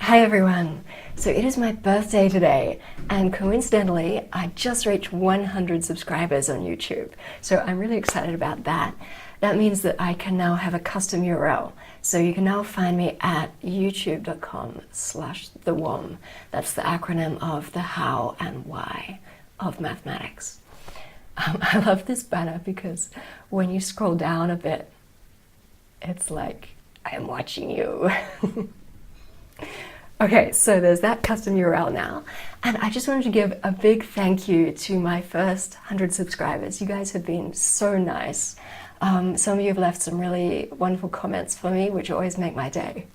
Hi everyone! So it is my birthday today, and coincidentally I just reached 100 subscribers on YouTube. So I'm really excited about that. That means that I can now have a custom URL. So you can now find me at youtube.com/thewom. That's the acronym of the how and why of mathematics. I love this banner because when you scroll down a bit, it's like, I am watching you. Okay, so there's that custom URL now, and I just wanted to give a big thank you to my first 100 subscribers. You guys have been so nice. Some of you have left some really wonderful comments for me, which always make my day.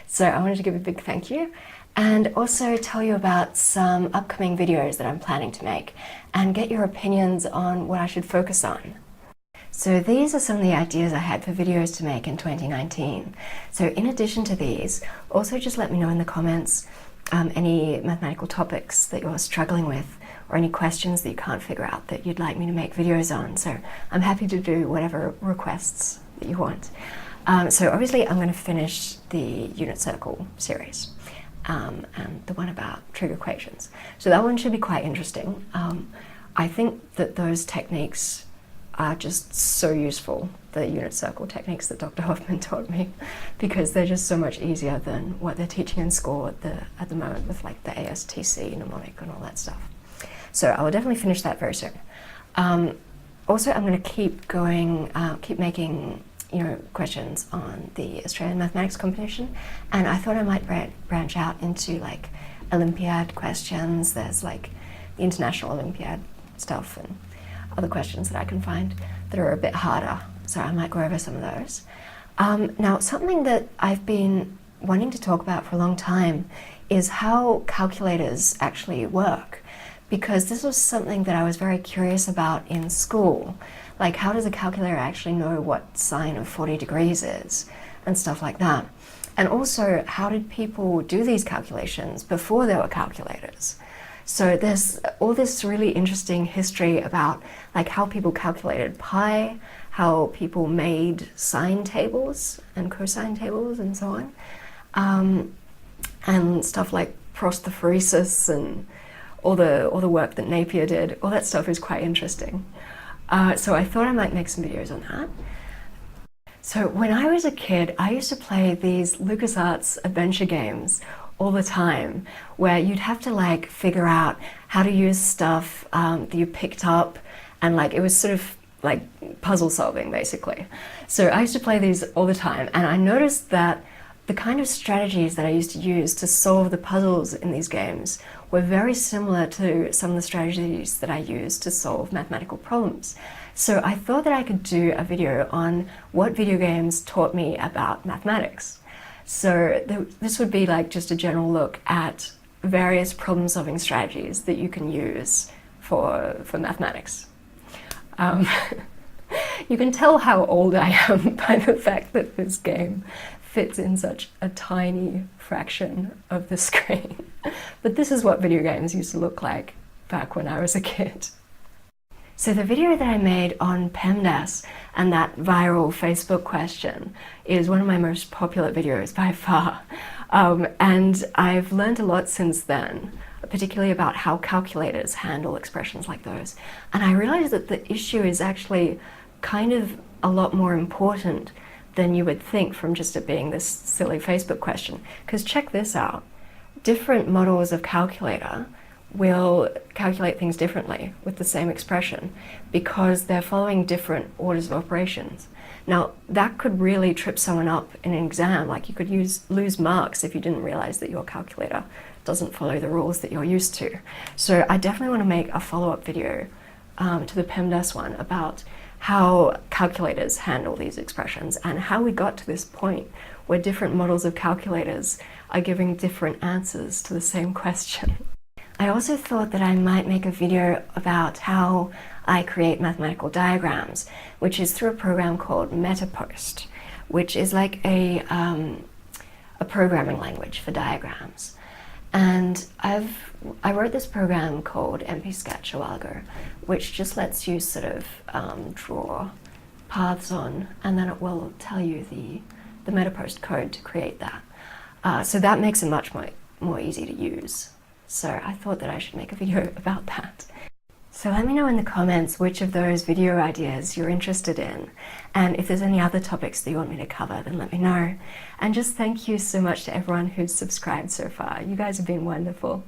So I wanted to give a big thank you, and also tell you about some upcoming videos that I'm planning to make, and get your opinions on what I should focus on. So these are some of the ideas I had for videos to make in 2019. So in addition to these, also just let me know in the comments any mathematical topics that you're struggling with, or any questions that you can't figure out that you'd like me to make videos on. So I'm happy to do whatever requests that you want. So obviously I'm going to finish the unit circle series and the one about trig equations. So that one should be quite interesting. I think that those techniques are just so useful, the unit circle techniques that Dr. Hoffman taught me, because they're just so much easier than what they're teaching in school at the moment with like the ASTC, mnemonic and all that stuff. So I will definitely finish that very soon. Also, I'm going to keep going, keep making questions on the Australian Mathematics Competition, and I thought I might branch out into like Olympiad questions. There's like the International Olympiad stuff and other questions that I can find that are a bit harder, so I might go over some of those. Now, something that I've been wanting to talk about for a long time is how calculators actually work, because this was something that I was very curious about in school. Like, how does a calculator actually know what sine of 40 degrees is, and stuff like that. And also, how did people do these calculations before there were calculators? So there's all this really interesting history about like how people calculated pi, how people made sine tables and cosine tables and so on, and stuff like prostaphoresis and all the work that Napier did. All that stuff is quite interesting. So I thought I might make some videos on that. So when I was a kid, I used to play these LucasArts adventure games all the time, where you'd have to like figure out how to use stuff that you picked up, and like it was sort of like puzzle solving basically. So I used to play these all the time, and I noticed that the kind of strategies that I used to use to solve the puzzles in these games were very similar to some of the strategies that I used to solve mathematical problems. So I thought that I could do a video on what video games taught me about mathematics. So this would be like just a general look at various problem-solving strategies that you can use for mathematics. You can tell how old I am by the fact that this game fits in such a tiny fraction of the screen. But this is what video games used to look like back when I was a kid. So the video that I made on PEMDAS and that viral Facebook question is one of my most popular videos by far. And I've learned a lot since then, particularly about how calculators handle expressions like those. And I realized that the issue is actually kind of a lot more important than you would think from just it being this silly Facebook question. Because check this out. Different models of calculator will calculate things differently with the same expression because they're following different orders of operations. Now, that could really trip someone up in an exam. Like, you could lose marks if you didn't realize that your calculator doesn't follow the rules that you're used to. So I definitely want to make a follow-up video to the PEMDAS one about how calculators handle these expressions and how we got to this point where different models of calculators are giving different answers to the same question. I also thought that I might make a video about how I create mathematical diagrams, which is through a program called MetaPost, which is like a programming language for diagrams. And I wrote this program called MP-Sketch a while ago, which just lets you sort of draw paths on, and then it will tell you the MetaPost code to create that. So that makes it much more easy to use. So I thought that I should make a video about that. So let me know in the comments which of those video ideas you're interested in, and if there's any other topics that you want me to cover, then let me know. And just thank you so much to everyone who's subscribed so far. You guys have been wonderful.